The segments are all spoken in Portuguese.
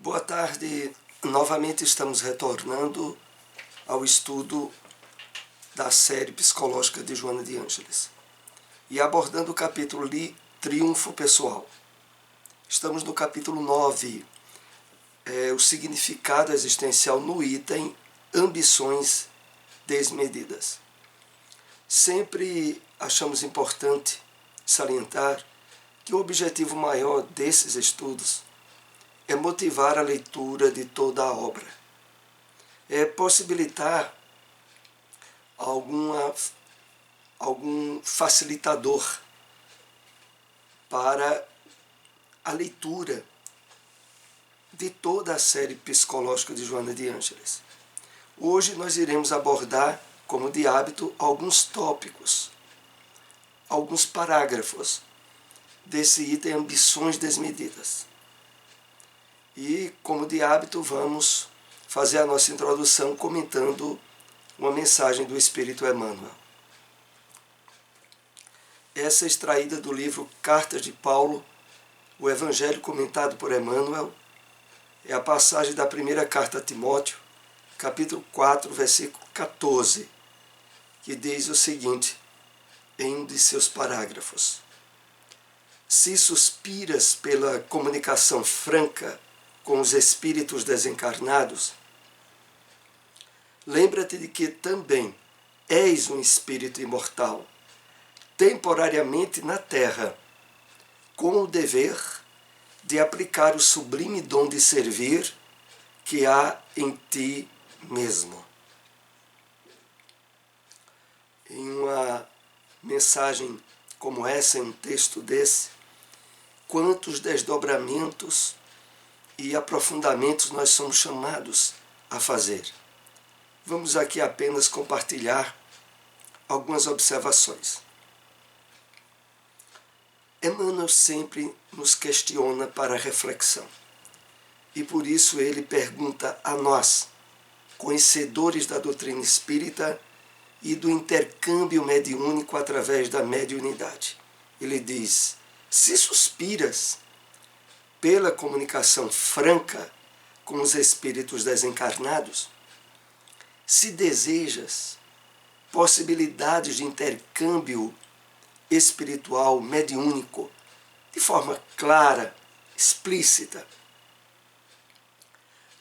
Boa tarde. Novamente estamos retornando ao estudo da série psicológica de Joana de Ângeles e abordando o capítulo Triunfo Pessoal. Estamos no capítulo 9, o significado existencial no item Ambições Desmedidas. Sempre achamos importante salientar que o objetivo maior desses estudos é motivar a leitura de toda a obra, é possibilitar algum facilitador para a leitura de toda a série psicológica de Joana de Ângeles. Hoje nós iremos abordar, como de hábito, alguns tópicos, alguns parágrafos desse item Ambições Desmedidas. E, como de hábito, vamos fazer a nossa introdução comentando uma mensagem do Espírito Emmanuel. Essa é extraída do livro Cartas de Paulo, o Evangelho comentado por Emmanuel, é a passagem da primeira carta a Timóteo, capítulo 4, versículo 14, que diz o seguinte, em um de seus parágrafos: se suspiras pela comunicação franca com os espíritos desencarnados, lembra-te de que também és um espírito imortal, temporariamente na Terra, com o dever de aplicar o sublime dom de servir que há em ti mesmo. Em uma mensagem como essa, em um texto desse, quantos desdobramentos e aprofundamentos nós somos chamados a fazer. Vamos aqui apenas compartilhar algumas observações. Emmanuel sempre nos questiona para a reflexão. E por isso ele pergunta a nós, conhecedores da doutrina espírita e do intercâmbio mediúnico através da mediunidade. Ele diz, se suspiras pela comunicação franca com os espíritos desencarnados, se desejas possibilidades de intercâmbio espiritual mediúnico de forma clara, explícita,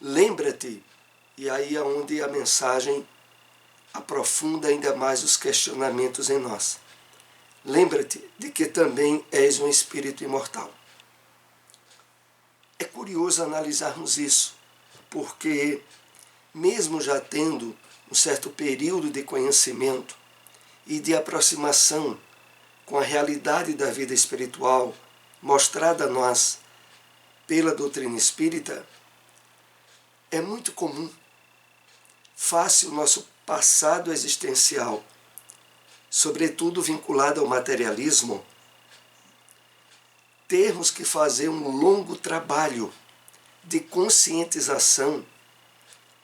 lembra-te, e aí é onde a mensagem aprofunda ainda mais os questionamentos em nós, lembra-te de que também és um espírito imortal. É curioso analisarmos isso, porque mesmo já tendo um certo período de conhecimento e de aproximação com a realidade da vida espiritual mostrada a nós pela doutrina espírita, é muito comum, fácil, nosso passado existencial, sobretudo vinculado ao materialismo, termos que fazer um longo trabalho de conscientização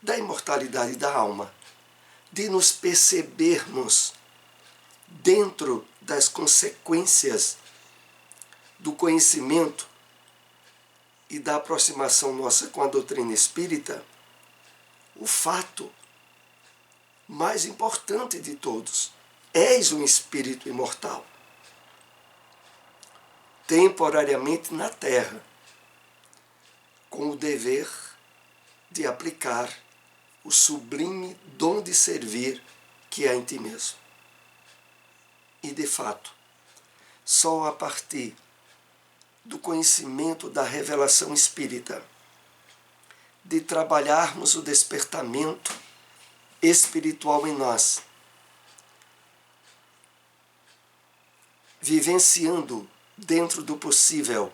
da imortalidade da alma, de nos percebermos dentro das consequências do conhecimento e da aproximação nossa com a doutrina espírita, o fato mais importante de todos, és um espírito imortal, temporariamente na Terra, com o dever de aplicar o sublime dom de servir que há em ti mesmo. E, de fato, só a partir do conhecimento da revelação espírita, de trabalharmos o despertamento espiritual em nós, vivenciando dentro do possível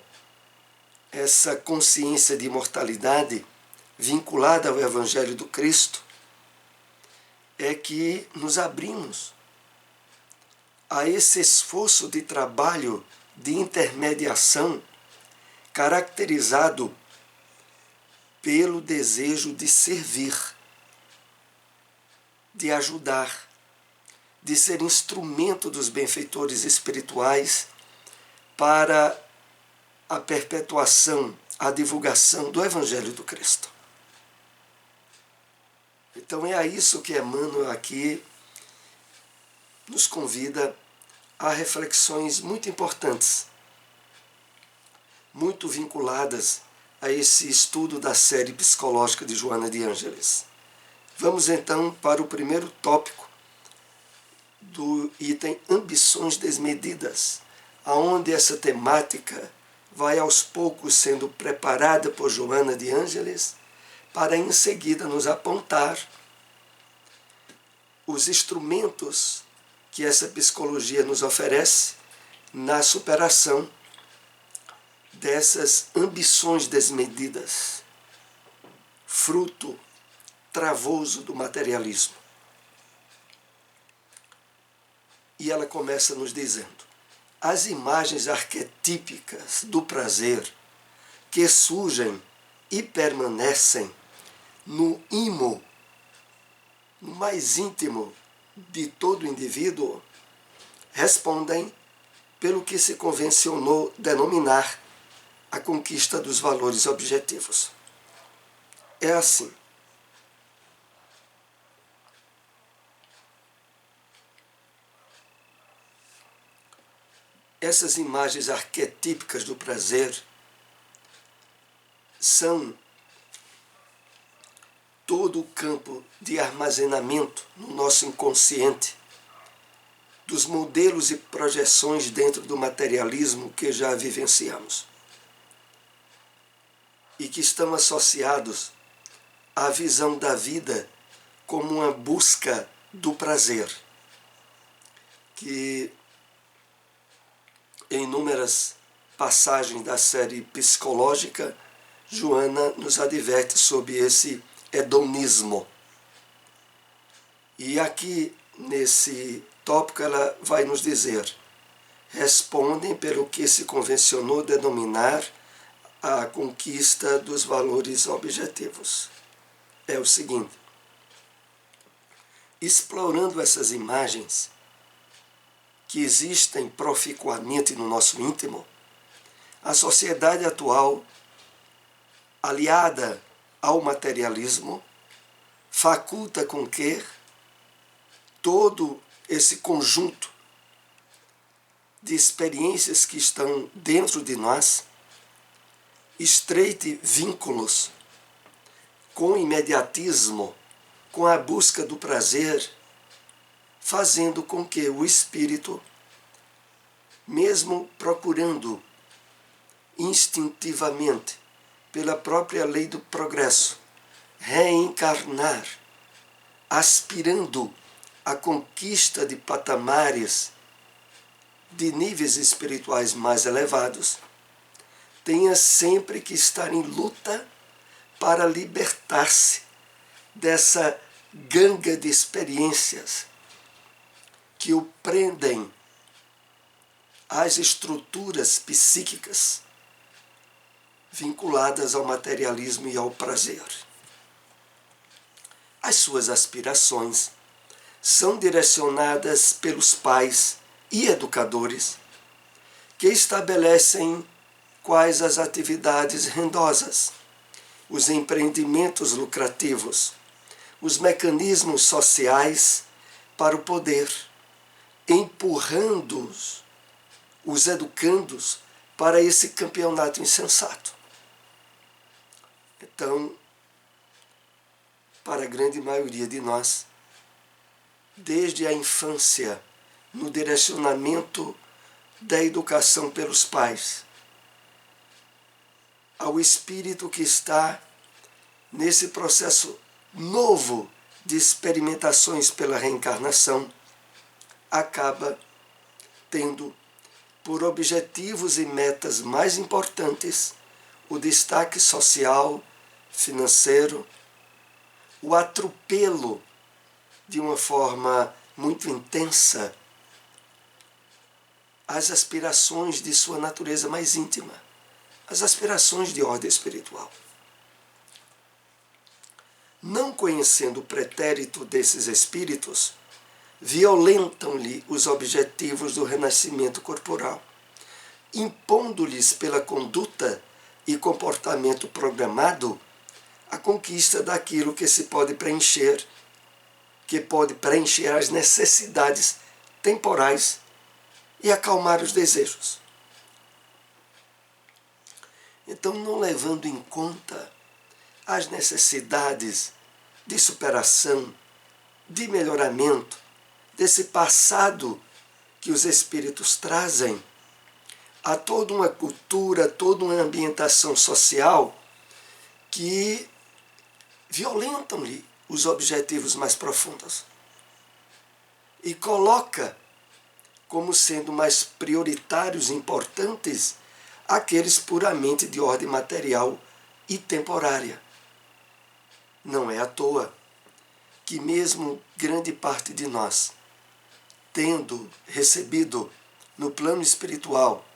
essa consciência de imortalidade vinculada ao Evangelho do Cristo, é que nos abrimos a esse esforço de trabalho de intermediação caracterizado pelo desejo de servir, de ajudar, de ser instrumento dos benfeitores espirituais para a perpetuação a divulgação do Evangelho do Cristo. Então é a isso que Emmanuel aqui nos convida a reflexões muito importantes, muito vinculadas a esse estudo da série psicológica de Joana de Ângeles. Vamos então para o primeiro tópico do item Ambições Desmedidas, aonde essa temática vai aos poucos sendo preparada por Joana de Ângeles para em seguida nos apontar os instrumentos que essa psicologia nos oferece na superação dessas ambições desmedidas, fruto travoso do materialismo. E ela começa nos dizendo: as imagens arquetípicas do prazer que surgem e permanecem no imo, no mais íntimo de todo indivíduo, respondem pelo que se convencionou denominar a conquista dos valores objetivos. É assim. Essas imagens arquetípicas do prazer são todo o campo de armazenamento no nosso inconsciente dos modelos e projeções dentro do materialismo que já vivenciamos e que estão associados à visão da vida como uma busca do prazer, que em inúmeras passagens da série psicológica, Joana nos adverte sobre esse hedonismo. E aqui, nesse tópico, ela vai nos dizer: respondem pelo que se convencionou denominar a conquista dos valores objetivos. É o seguinte: explorando essas imagens que existem proficuamente no nosso íntimo, a sociedade atual, aliada ao materialismo, faculta com que todo esse conjunto de experiências que estão dentro de nós estreite vínculos com o imediatismo, com a busca do prazer, fazendo com que o espírito, mesmo procurando instintivamente, pela própria lei do progresso, reencarnar, aspirando à conquista de patamares de níveis espirituais mais elevados, tenha sempre que estar em luta para libertar-se dessa ganga de experiências que o prendem às estruturas psíquicas vinculadas ao materialismo e ao prazer. As suas aspirações são direcionadas pelos pais e educadores que estabelecem quais as atividades rendosas, os empreendimentos lucrativos, os mecanismos sociais para o poder, empurrando os educandos para esse campeonato insensato. Então, para a grande maioria de nós, desde a infância, no direcionamento da educação pelos pais, ao espírito que está nesse processo novo de experimentações pela reencarnação, acaba tendo por objetivos e metas mais importantes o destaque social, financeiro, o atropelo de uma forma muito intensa às aspirações de sua natureza mais íntima, as aspirações de ordem espiritual. Não conhecendo o pretérito desses espíritos, violentam-lhe os objetivos do renascimento corporal, impondo-lhes pela conduta e comportamento programado a conquista daquilo que se pode preencher, que pode preencher as necessidades temporais e acalmar os desejos. Então, não levando em conta as necessidades de superação, de melhoramento, desse passado que os espíritos trazem, há toda uma cultura, toda uma ambientação social que violentam-lhe os objetivos mais profundos e coloca como sendo mais prioritários e importantes aqueles puramente de ordem material e temporária. Não é à toa que mesmo grande parte de nós, tendo recebido no plano espiritual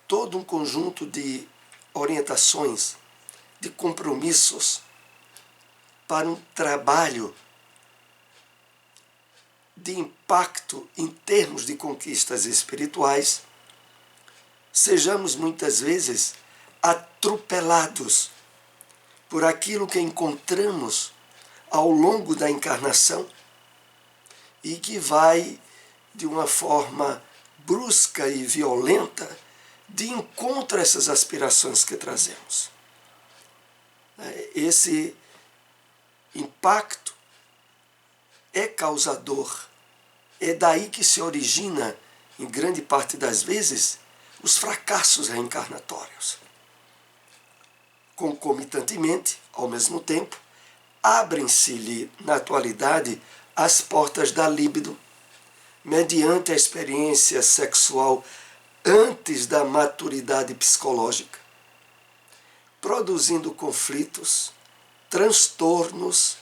todo um conjunto de orientações, de compromissos para um trabalho de impacto em termos de conquistas espirituais, sejamos muitas vezes atropelados por aquilo que encontramos ao longo da encarnação e que vai de uma forma brusca e violenta de encontro a essas aspirações que trazemos. Esse impacto é causador, é daí que se origina, em grande parte das vezes, os fracassos reencarnatórios. Concomitantemente, ao mesmo tempo, abrem-se-lhe, na atualidade, as portas da líbido, mediante a experiência sexual antes da maturidade psicológica, produzindo conflitos, transtornos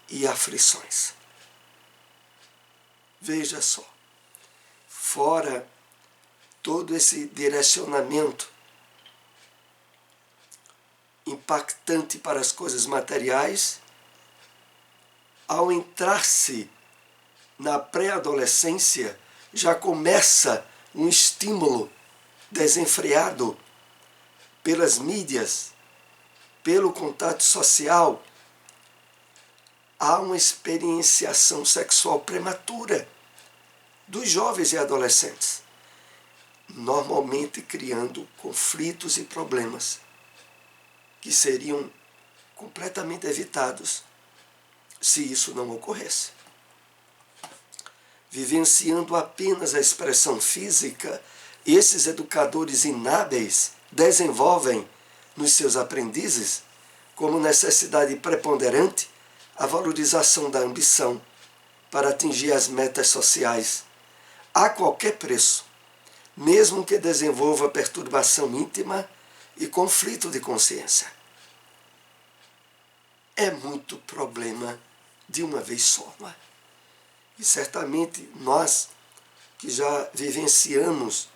e aflições. Veja só, fora todo esse direcionamento impactante para as coisas materiais, ao entrar-se na pré-adolescência, já começa um estímulo desenfreado pelas mídias, pelo contato social. Há uma experienciação sexual prematura dos jovens e adolescentes, normalmente criando conflitos e problemas que seriam completamente evitados se isso não ocorresse. Vivenciando apenas a expressão física, esses educadores inábeis desenvolvem nos seus aprendizes, como necessidade preponderante, a valorização da ambição para atingir as metas sociais a qualquer preço, mesmo que desenvolva perturbação íntima e conflito de consciência. É muito problema de uma vez só, não é? E certamente nós, que já vivenciamos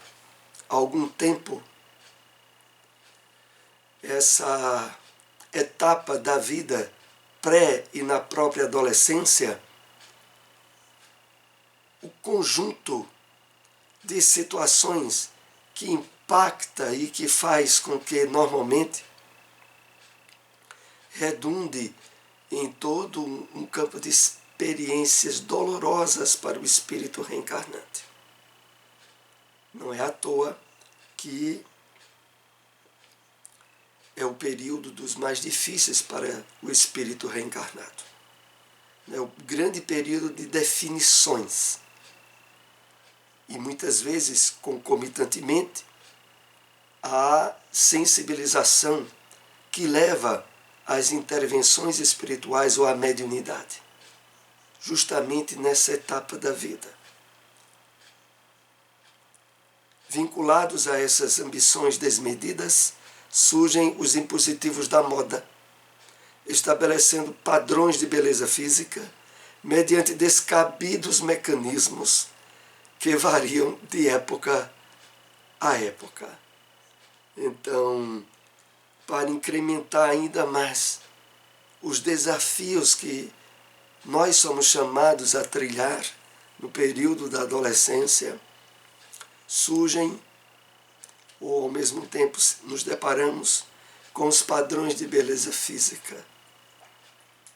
há algum tempo essa etapa da vida pré e na própria adolescência, o conjunto de situações que impacta e que faz com que normalmente redunde em todo um campo de experiências dolorosas para o espírito reencarnante. Não é à toa que é o período dos mais difíceis para o espírito reencarnado. É o grande período de definições. E muitas vezes, concomitantemente, a sensibilização que leva às intervenções espirituais ou à mediunidade, justamente nessa etapa da vida. Vinculados a essas ambições desmedidas, surgem os impositivos da moda, estabelecendo padrões de beleza física mediante descabidos mecanismos que variam de época a época. Então, para incrementar ainda mais os desafios que nós somos chamados a trilhar no período da adolescência, surgem ou ao mesmo tempo nos deparamos com os padrões de beleza física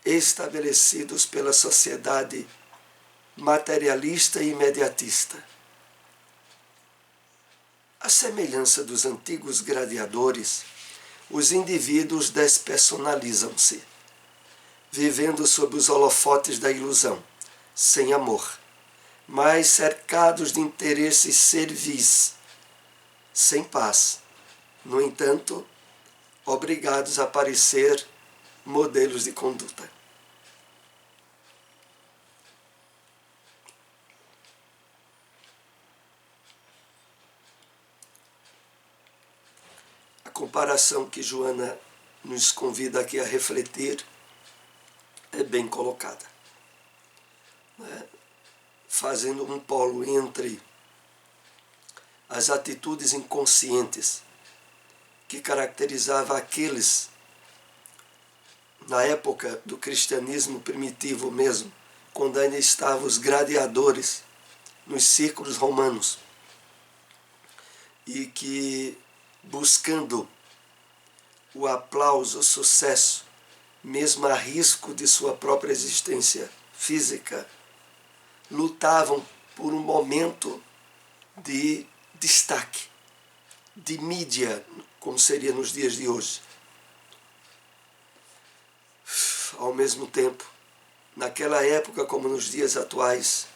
estabelecidos pela sociedade materialista e imediatista. À semelhança dos antigos gladiadores, os indivíduos despersonalizam-se, vivendo sob os holofotes da ilusão, sem amor, mas cercados de interesses servis, sem paz. No entanto, obrigados a parecer modelos de conduta. A comparação que Joana nos convida aqui a refletir é bem colocada, né? Fazendo um polo entre as atitudes inconscientes que caracterizava aqueles, na época do cristianismo primitivo mesmo, quando ainda estavam os gladiadores nos círculos romanos, e que, buscando o aplauso, o sucesso, mesmo a risco de sua própria existência física, lutavam por um momento de destaque, de mídia, como seria nos dias de hoje. Ao mesmo tempo, naquela época como nos dias atuais,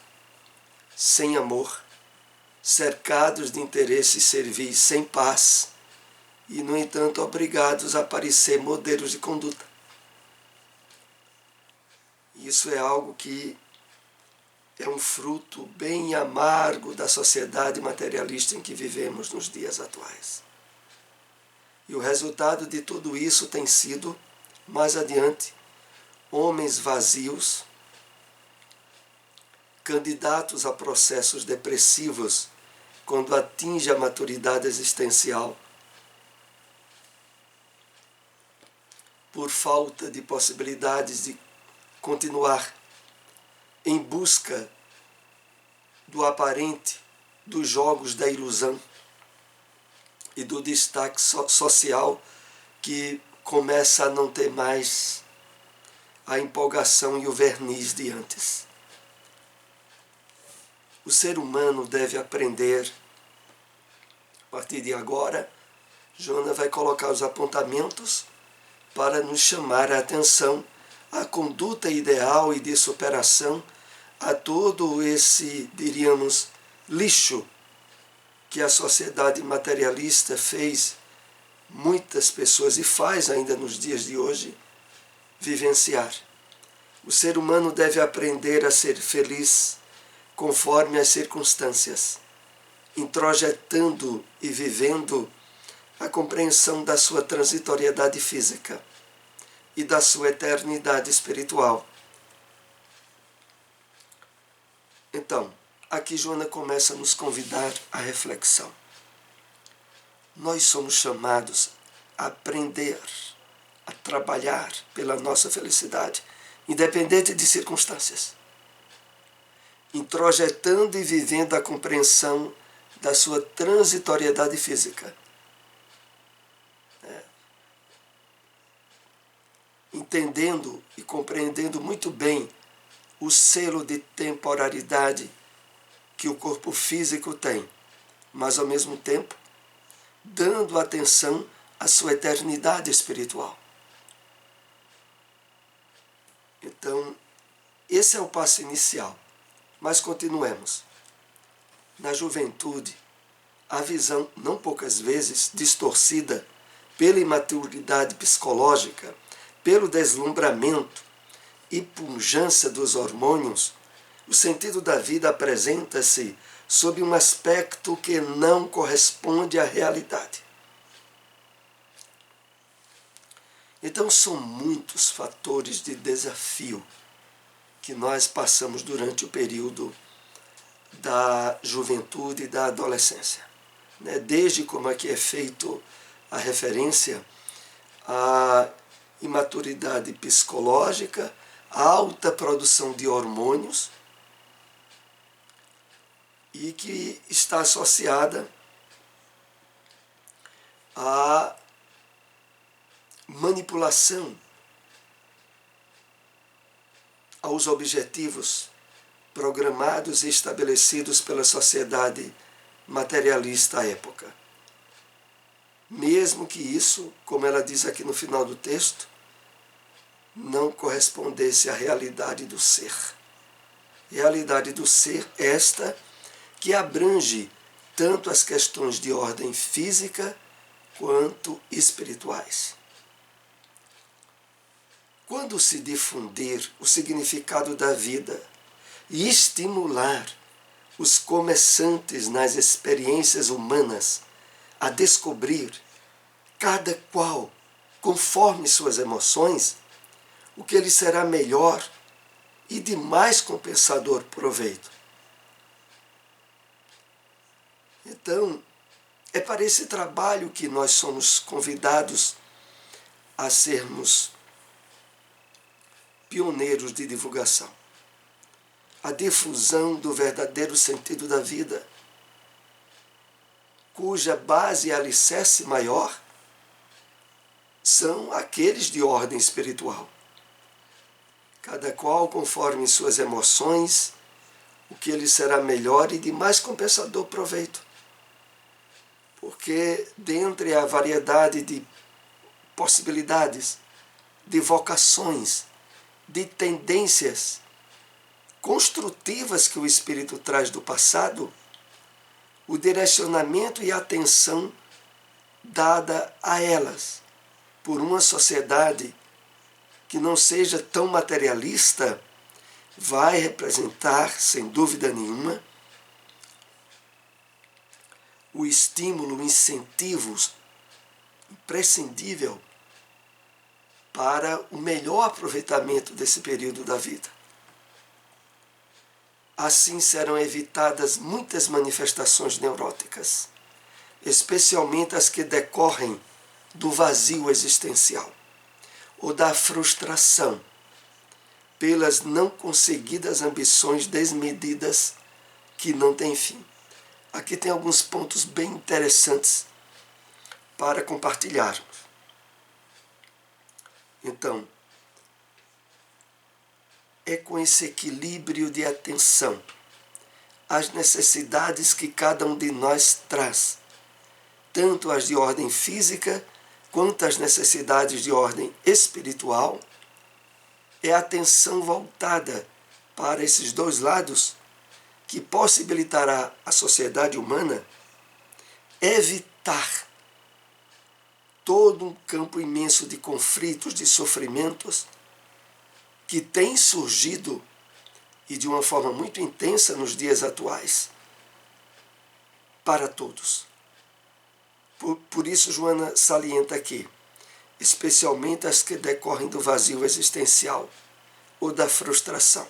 sem amor, cercados de interesses servis, sem paz, e, no entanto, obrigados a parecer modelos de conduta. Isso é algo que é um fruto bem amargo da sociedade materialista em que vivemos nos dias atuais. E o resultado de tudo isso tem sido, mais adiante, homens vazios, candidatos a processos depressivos quando atinge a maturidade existencial, por falta de possibilidades de continuar em busca do aparente, dos jogos da ilusão e do destaque social que começa a não ter mais a empolgação e o verniz de antes. O ser humano deve aprender, a partir de agora, Joana vai colocar os apontamentos para nos chamar a atenção à conduta ideal e de superação a todo esse, diríamos, lixo que a sociedade materialista fez muitas pessoas, e faz ainda nos dias de hoje, vivenciar. O ser humano deve aprender a ser feliz conforme as circunstâncias, introjetando e vivendo a compreensão da sua transitoriedade física e da sua eternidade espiritual. Então, aqui Joana começa a nos convidar à reflexão. Nós somos chamados a aprender, a trabalhar pela nossa felicidade, independente de circunstâncias, introjetando e vivendo a compreensão da sua transitoriedade física. Entendendo e compreendendo muito bem o selo de temporalidade que o corpo físico tem, mas ao mesmo tempo dando atenção à sua eternidade espiritual. Então, esse é o passo inicial. Mas continuemos. Na juventude, a visão, não poucas vezes, distorcida pela imaturidade psicológica, pelo deslumbramento e pujança dos hormônios, o sentido da vida apresenta-se sob um aspecto que não corresponde à realidade. Então são muitos fatores de desafio que nós passamos durante o período da juventude e da adolescência. Desde, como aqui é feito a referência, a imaturidade psicológica, a alta produção de hormônios, e que está associada vinculação aos objetivos programados e estabelecidos pela sociedade materialista à época. Mesmo que isso, como ela diz aqui no final do texto, não correspondesse à realidade do ser. Realidade do ser esta que abrange tanto as questões de ordem física quanto espirituais. Quando se difundir o significado da vida e estimular os começantes nas experiências humanas a descobrir, cada qual, conforme suas emoções, o que lhe será melhor e de mais compensador proveito. Então, é para esse trabalho que nós somos convidados a sermos pioneiros de divulgação. A difusão do verdadeiro sentido da vida, cuja base e alicerce maior são aqueles de ordem espiritual. Cada qual conforme suas emoções, o que lhe será melhor e de mais compensador proveito. Porque dentre a variedade de possibilidades, de vocações, de tendências construtivas que o espírito traz do passado, o direcionamento e a atenção dada a elas por uma sociedade que não seja tão materialista vai representar, sem dúvida nenhuma, o estímulo, o incentivo imprescindível para o melhor aproveitamento desse período da vida. Assim serão evitadas muitas manifestações neuróticas, especialmente as que decorrem do vazio existencial ou da frustração pelas não conseguidas ambições desmedidas que não têm fim. Aqui tem alguns pontos bem interessantes para compartilharmos. Então, é com esse equilíbrio de atenção às necessidades que cada um de nós traz, tanto as de ordem física quanto as necessidades de ordem espiritual, é a atenção voltada para esses dois lados que possibilitará à sociedade humana evitar todo um campo imenso de conflitos, de sofrimentos que tem surgido e de uma forma muito intensa nos dias atuais para todos. Por isso, Joana salienta aqui, especialmente as que decorrem do vazio existencial ou da frustração.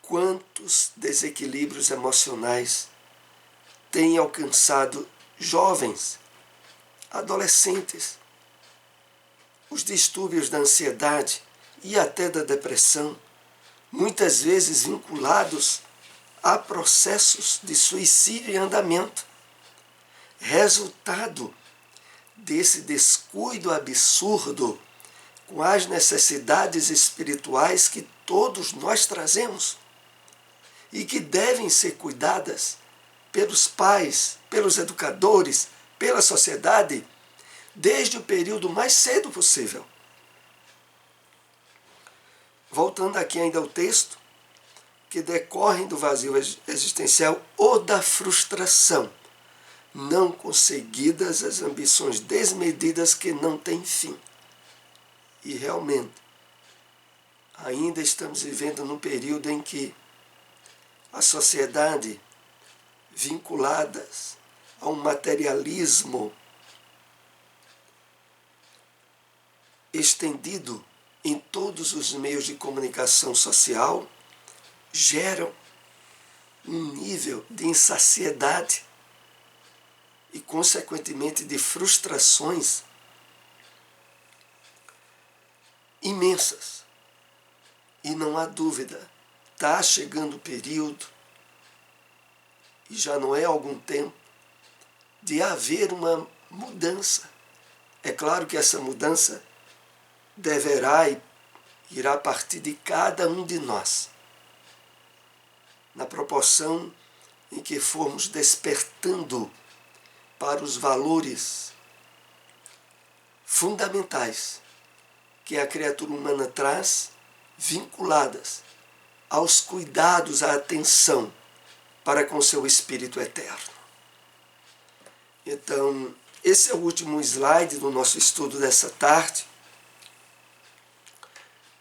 Quantos desequilíbrios emocionais têm alcançado jovens, adolescentes, os distúrbios da ansiedade e até da depressão, muitas vezes vinculados a processos de suicídio em andamento, resultado desse descuido absurdo com as necessidades espirituais que todos nós trazemos e que devem ser cuidadas pelos pais, pelos educadores, pela sociedade, desde o período mais cedo possível. Voltando aqui ainda ao texto, que decorrem do vazio existencial ou da frustração, não conseguidas as ambições desmedidas que não têm fim. E realmente, ainda estamos vivendo num período em que a sociedade, vinculadas a um materialismo estendido em todos os meios de comunicação social, geram um nível de insaciedade e, consequentemente, de frustrações imensas. E não há dúvida, está chegando o período, e já não é há algum tempo, de haver uma mudança É claro que essa mudança deverá e irá partir de cada um de nós, na proporção em que formos despertando para os valores fundamentais que a criatura humana traz, vinculadas aos cuidados, à atenção para com seu espírito eterno. Então, esse é o último slide do nosso estudo dessa tarde.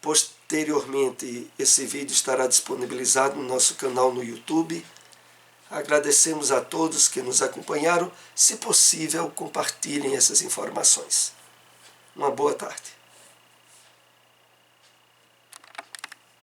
Posteriormente, esse vídeo estará disponibilizado no nosso canal no YouTube. Agradecemos a todos que nos acompanharam. Se possível, compartilhem essas informações. Uma boa tarde.